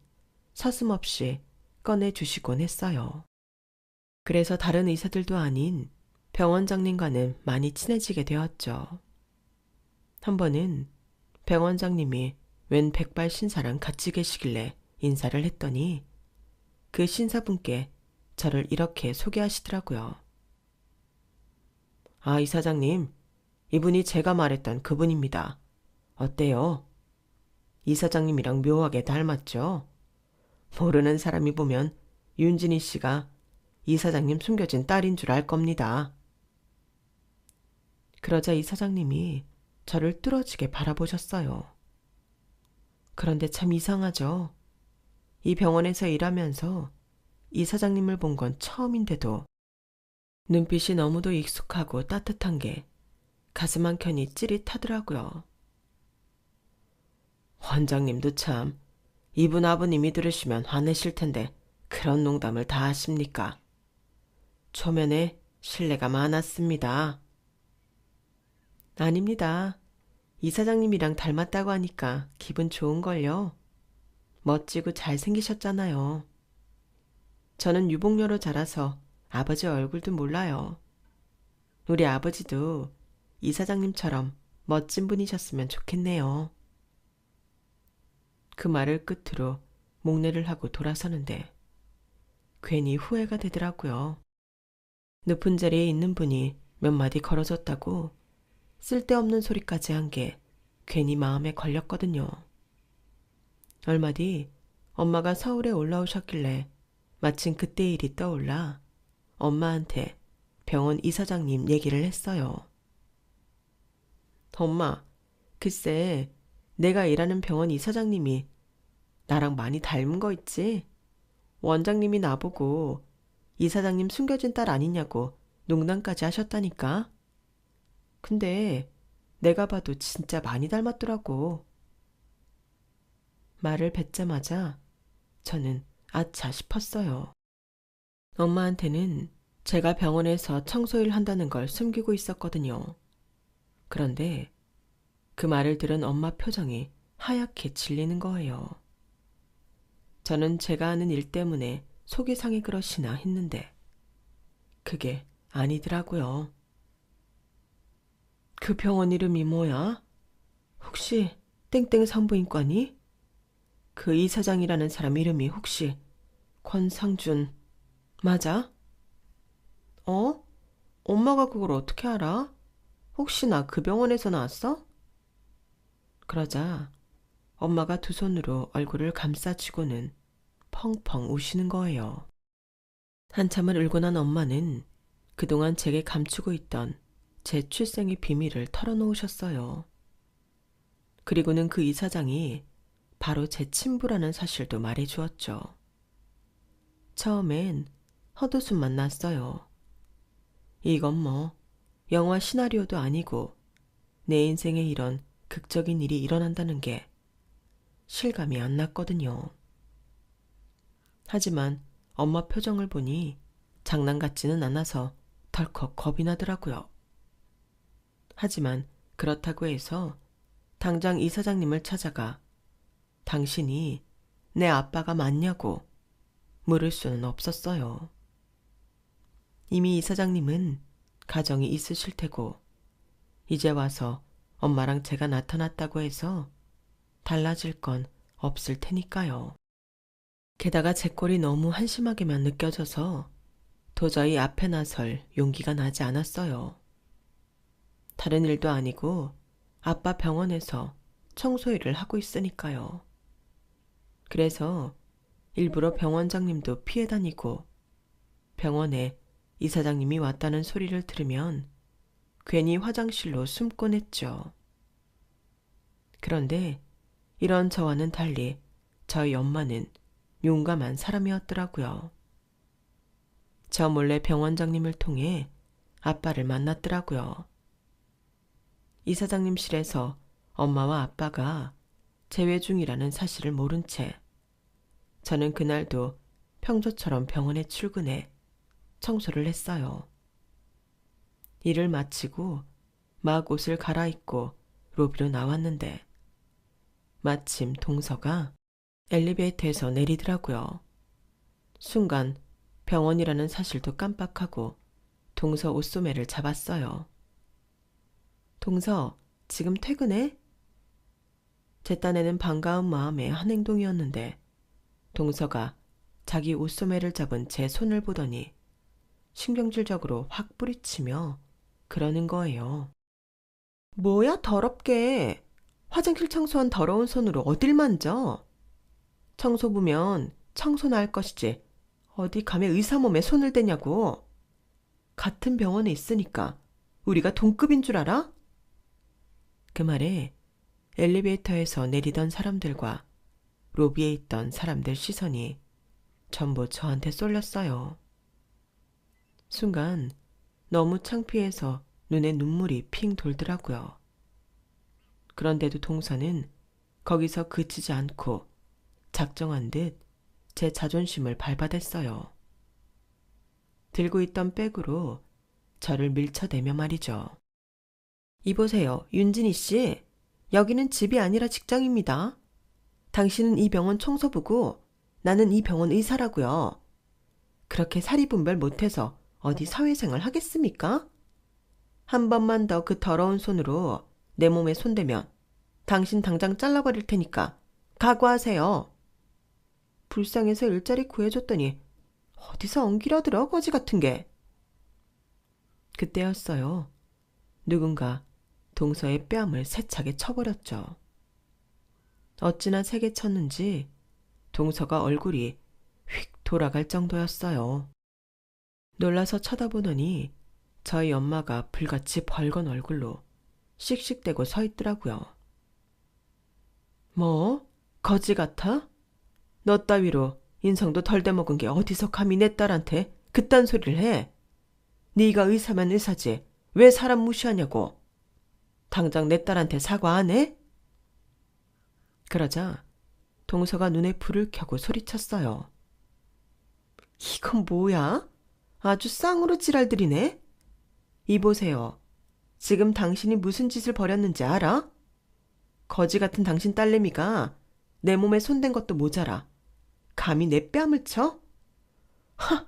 서슴없이 꺼내주시곤 했어요. 그래서 다른 의사들도 아닌 병원장님과는 많이 친해지게 되었죠. 한 번은 병원장님이 웬 백발 신사랑 같이 계시길래 인사를 했더니 그 신사분께 저를 이렇게 소개하시더라고요. 아, 이사장님, 이분이 제가 말했던 그분입니다. 어때요? 이사장님이랑 묘하게 닮았죠? 모르는 사람이 보면 윤진희 씨가 이사장님 숨겨진 딸인 줄 알 겁니다. 그러자 이사장님이 저를 뚫어지게 바라보셨어요. 그런데 참 이상하죠. 이 병원에서 일하면서 이사장님을 본 건 처음인데도 눈빛이 너무도 익숙하고 따뜻한 게 가슴 한켠이 찌릿하더라고요. 원장님도 참 이분 아버님이 들으시면 화내실 텐데 그런 농담을 다 하십니까? 초면에 신뢰가 많았습니다. 아닙니다. 이사장님이랑 닮았다고 하니까 기분 좋은걸요. 멋지고 잘생기셨잖아요. 저는 유복녀로 자라서 아버지 얼굴도 몰라요. 우리 아버지도 이사장님처럼 멋진 분이셨으면 좋겠네요. 그 말을 끝으로 목례를 하고 돌아서는데 괜히 후회가 되더라고요. 높은 자리에 있는 분이 몇 마디 걸어줬다고 쓸데없는 소리까지 한 게 괜히 마음에 걸렸거든요. 얼마 뒤 엄마가 서울에 올라오셨길래 마침 그때 일이 떠올라 엄마한테 병원 이사장님 얘기를 했어요. 엄마, 글쎄 내가 일하는 병원 이사장님이 나랑 많이 닮은 거 있지? 원장님이 나보고 이사장님 숨겨진 딸 아니냐고 농담까지 하셨다니까. 근데 내가 봐도 진짜 많이 닮았더라고. 말을 뱉자마자 저는 아차 싶었어요. 엄마한테는 제가 병원에서 청소일 한다는 걸 숨기고 있었거든요. 그런데 그 말을 들은 엄마 표정이 하얗게 질리는 거예요. 저는 제가 하는 일 때문에 속이 상해 그러시나 했는데 그게 아니더라고요. 그 병원 이름이 뭐야? 혹시 땡땡 산부인과니? 그 이사장이라는 사람 이름이 혹시 권상준 맞아? 어? 엄마가 그걸 어떻게 알아? 혹시 나 그 병원에서 나왔어? 그러자 엄마가 두 손으로 얼굴을 감싸쥐고는 펑펑 우시는 거예요. 한참을 울고 난 엄마는 그동안 제게 감추고 있던 제 출생의 비밀을 털어놓으셨어요. 그리고는 그 이사장이 바로 제 친부라는 사실도 말해주었죠. 처음엔 헛웃음만 났어요. 이건 뭐 영화 시나리오도 아니고 내 인생에 이런 극적인 일이 일어난다는 게 실감이 안 났거든요. 하지만 엄마 표정을 보니 장난 같지는 않아서 덜컥 겁이 나더라고요. 하지만 그렇다고 해서 당장 이사장님을 찾아가 당신이 내 아빠가 맞냐고 물을 수는 없었어요. 이미 이사장님은 가정이 있으실 테고 이제 와서 엄마랑 제가 나타났다고 해서 달라질 건 없을 테니까요. 게다가 제 꼴이 너무 한심하게만 느껴져서 도저히 앞에 나설 용기가 나지 않았어요. 다른 일도 아니고 아빠 병원에서 청소 일을 하고 있으니까요. 그래서 일부러 병원장님도 피해 다니고 병원에 이사장님이 왔다는 소리를 들으면 괜히 화장실로 숨곤 했죠. 그런데 이런 저와는 달리 저희 엄마는 용감한 사람이었더라고요. 저 몰래 병원장님을 통해 아빠를 만났더라고요. 이사장님실에서 엄마와 아빠가 재회 중이라는 사실을 모른 채 저는 그날도 평소처럼 병원에 출근해 청소를 했어요. 일을 마치고 막 옷을 갈아입고 로비로 나왔는데 마침 동서가 엘리베이터에서 내리더라고요. 순간 병원이라는 사실도 깜빡하고 동서 옷소매를 잡았어요. 동서, 지금 퇴근해? 제 딴에는 반가운 마음에 한 행동이었는데 동서가 자기 옷소매를 잡은 제 손을 보더니 신경질적으로 확 뿌리치며 그러는 거예요. 뭐야 더럽게. 화장실 청소한 더러운 손으로 어딜 만져? 청소부면 청소나 할 것이지 어디 감히 의사 몸에 손을 대냐고. 같은 병원에 있으니까 우리가 동급인 줄 알아? 그 말에 엘리베이터에서 내리던 사람들과 로비에 있던 사람들 시선이 전부 저한테 쏠렸어요. 순간 너무 창피해서 눈에 눈물이 핑 돌더라고요. 그런데도 동서는 거기서 그치지 않고 작정한 듯 제 자존심을 밟아댔어요. 들고 있던 백으로 저를 밀쳐대며 말이죠. 이보세요, 윤진희 씨. 여기는 집이 아니라 직장입니다. 당신은 이 병원 청소부고 나는 이 병원 의사라고요. 그렇게 사리분별 못해서 어디 사회생활 하겠습니까? 한 번만 더 그 더러운 손으로 내 몸에 손대면 당신 당장 잘라버릴 테니까 각오하세요. 불쌍해서 일자리 구해줬더니 어디서 엉기려들어 거지 같은 게. 그때였어요. 누군가 동서의 뺨을 세차게 쳐버렸죠. 어찌나 세게 쳤는지 동서가 얼굴이 휙 돌아갈 정도였어요. 놀라서 쳐다보더니 저희 엄마가 불같이 벌건 얼굴로 씩씩대고 서 있더라고요. 뭐? 거지 같아? 너 따위로 인성도 덜 돼먹은 게 어디서 감히 내 딸한테 그딴 소리를 해? 네가 의사면 의사지 왜 사람 무시하냐고. 당장 내 딸한테 사과 안 해? 그러자 동서가 눈에 불을 켜고 소리쳤어요. 이건 뭐야? 아주 쌍으로 지랄들이네. 이보세요. 지금 당신이 무슨 짓을 벌였는지 알아? 거지 같은 당신 딸내미가 내 몸에 손댄 것도 모자라 감히 내 뺨을 쳐? 하,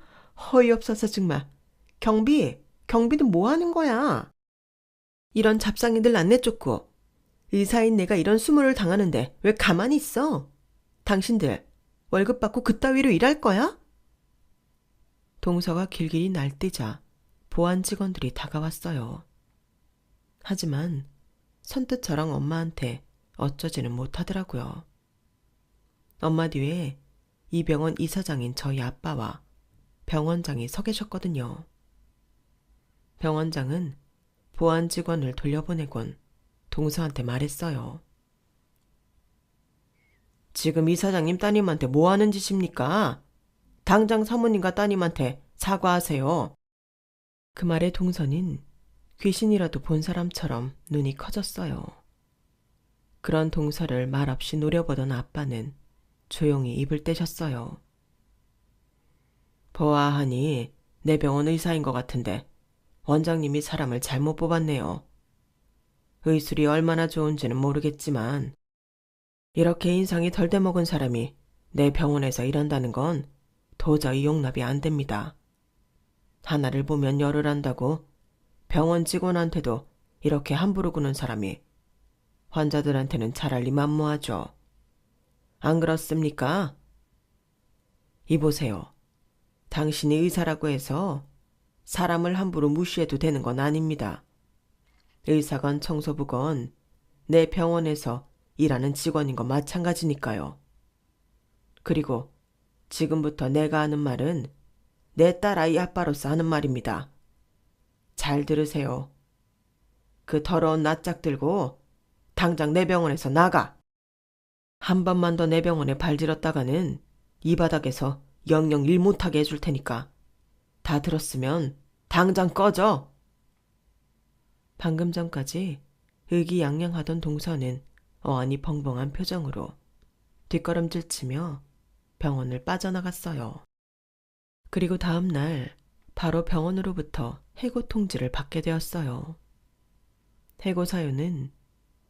어이없어서 정말. 경비는 뭐 하는 거야? 이런 잡상이들 안 내쫓고 의사인 내가 이런 수모를 당하는데 왜 가만히 있어? 당신들 월급 받고 그따위로 일할 거야? 동서가 길길이 날뛰자 보안 직원들이 다가왔어요. 하지만 선뜻 저랑 엄마한테 어쩌지는 못하더라고요. 엄마 뒤에 이 병원 이사장인 저희 아빠와 병원장이 서 계셨거든요. 병원장은 보안 직원을 돌려보내곤 동서한테 말했어요. 지금 이사장님 따님한테 뭐 하는 짓입니까? 당장 사모님과 따님한테 사과하세요. 그 말에 동서는 귀신이라도 본 사람처럼 눈이 커졌어요. 그런 동서를 말없이 노려보던 아빠는 조용히 입을 떼셨어요. 보아하니 내 병원 의사인 것 같은데 원장님이 사람을 잘못 뽑았네요. 의술이 얼마나 좋은지는 모르겠지만 이렇게 인상이 덜 돼먹은 사람이 내 병원에서 일한다는 건 도저히 용납이 안 됩니다. 하나를 보면 열을 안다고 병원 직원한테도 이렇게 함부로 구는 사람이 환자들한테는 차라리 만무하죠. 안 그렇습니까? 이보세요. 당신이 의사라고 해서 사람을 함부로 무시해도 되는 건 아닙니다. 의사건 청소부건 내 병원에서 일하는 직원인 건 마찬가지니까요. 그리고 지금부터 내가 하는 말은 내 딸아이 아빠로서 하는 말입니다. 잘 들으세요. 그 더러운 낯짝 들고 당장 내 병원에서 나가. 한 번만 더 내 병원에 발질렀다가는 이 바닥에서 영영 일 못하게 해줄 테니까 다 들었으면 당장 꺼져. 방금 전까지 의기양양하던 동서는 어안이 벙벙한 표정으로 뒷걸음질 치며 병원을 빠져나갔어요. 그리고 다음 날 바로 병원으로부터 해고 통지를 받게 되었어요. 해고 사유는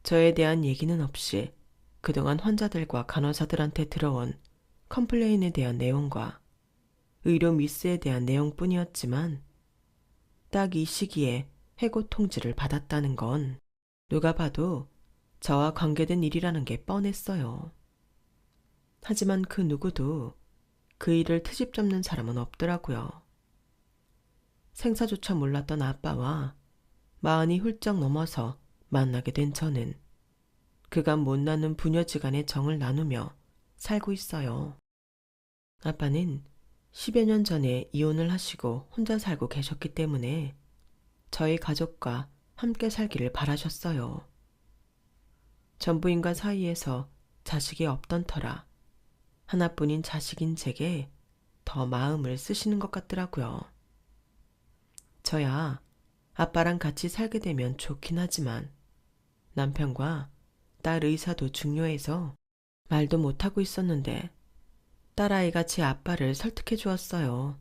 저에 대한 얘기는 없이 그동안 환자들과 간호사들한테 들어온 컴플레인에 대한 내용과 의료 미스에 대한 내용뿐이었지만 딱 이 시기에 해고 통지를 받았다는 건 누가 봐도 저와 관계된 일이라는 게 뻔했어요. 하지만 그 누구도 그 일을 트집 잡는 사람은 없더라고요. 생사조차 몰랐던 아빠와 마흔이 훌쩍 넘어서 만나게 된 저는 그간 못 나눈 부녀지간의 정을 나누며 살고 있어요. 아빠는 10여 년 전에 이혼을 하시고 혼자 살고 계셨기 때문에 저희 가족과 함께 살기를 바라셨어요. 전부인과 사이에서 자식이 없던 터라 하나뿐인 자식인 제게 더 마음을 쓰시는 것 같더라고요. 저야 아빠랑 같이 살게 되면 좋긴 하지만 남편과 딸 의사도 중요해서 말도 못하고 있었는데 딸아이가 제 아빠를 설득해 주었어요.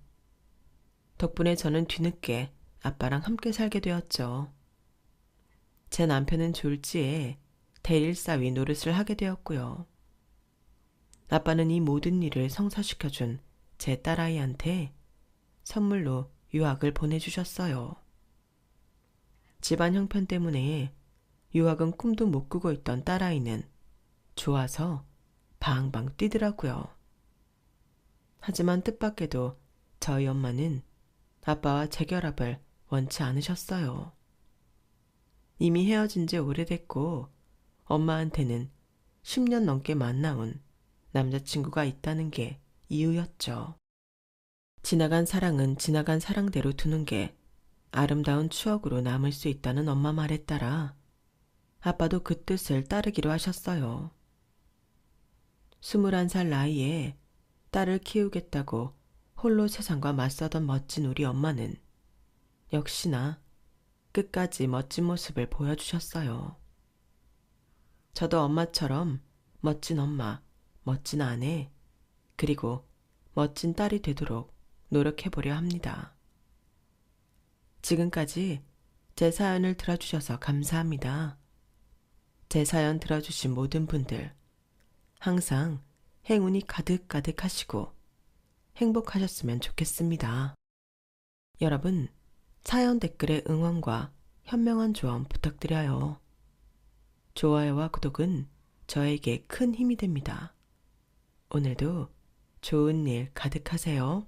덕분에 저는 뒤늦게 아빠랑 함께 살게 되었죠. 제 남편은 졸지에 대일사위 노릇을 하게 되었고요. 아빠는 이 모든 일을 성사시켜준 제 딸아이한테 선물로 유학을 보내주셨어요. 집안 형편 때문에 유학은 꿈도 못 꾸고 있던 딸아이는 좋아서 방방 뛰더라고요. 하지만 뜻밖에도 저희 엄마는 아빠와 재결합을 원치 않으셨어요. 이미 헤어진 지 오래됐고 엄마한테는 10년 넘게 만나온 남자친구가 있다는 게 이유였죠. 지나간 사랑은 지나간 사랑대로 두는 게 아름다운 추억으로 남을 수 있다는 엄마 말에 따라 아빠도 그 뜻을 따르기로 하셨어요. 21살 나이에 딸을 키우겠다고 홀로 세상과 맞서던 멋진 우리 엄마는 역시나 끝까지 멋진 모습을 보여주셨어요. 저도 엄마처럼 멋진 엄마, 멋진 아내, 그리고 멋진 딸이 되도록 노력해보려 합니다. 지금까지 제 사연을 들어주셔서 감사합니다. 제 사연 들어주신 모든 분들 항상 행운이 가득가득 하시고 행복하셨으면 좋겠습니다. 여러분, 사연 댓글에 응원과 현명한 조언 부탁드려요. 좋아요와 구독은 저에게 큰 힘이 됩니다. 오늘도 좋은 일 가득하세요.